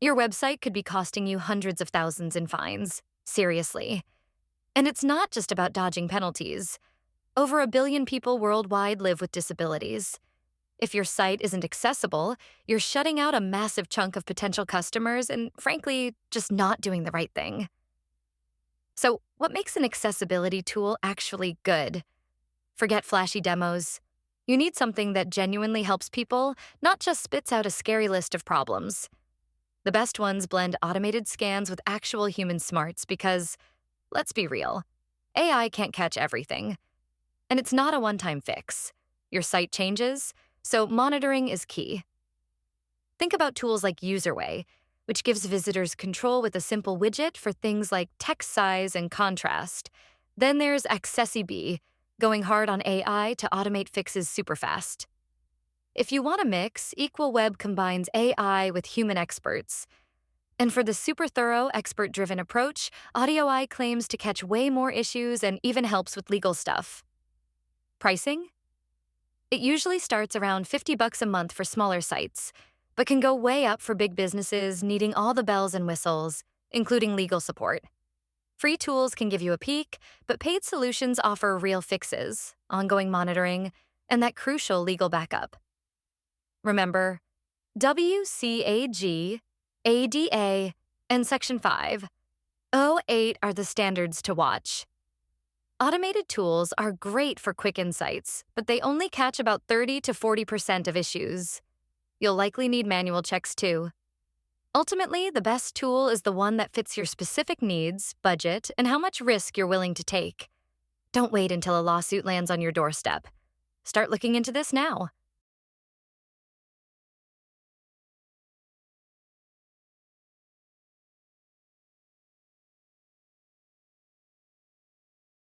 Your website could be costing you hundreds of thousands in fines. Seriously. And it's not just about dodging penalties. Over 1 billion people worldwide live with disabilities. If your site isn't accessible, you're shutting out a massive chunk of potential customers and, frankly, just not doing the right thing. So, what makes an accessibility tool actually good? Forget flashy demos. You need something that genuinely helps people, not just spits out a scary list of problems. The best ones blend automated scans with actual human smarts because, let's be real, AI can't catch everything. And it's not a one-time fix. Your site changes, so monitoring is key. Think about tools like UserWay, which gives visitors control with a simple widget for things like text size and contrast. Then there's AccessiBe, going hard on AI to automate fixes super fast. If you want a mix, EqualWeb combines AI with human experts. And for the super thorough, expert-driven approach, AudioEye claims to catch way more issues and even helps with legal stuff. Pricing? It usually starts around $50 a month for smaller sites, but can go way up for big businesses needing all the bells and whistles, including legal support. Free tools can give you a peek, but paid solutions offer real fixes, ongoing monitoring, and that crucial legal backup. Remember, WCAG, ADA, and Section 508 are the standards to watch. Automated tools are great for quick insights, but they only catch about 30 to 40% of issues. You'll likely need manual checks too. Ultimately, the best tool is the one that fits your specific needs, budget, and how much risk you're willing to take. Don't wait until a lawsuit lands on your doorstep. Start looking into this now.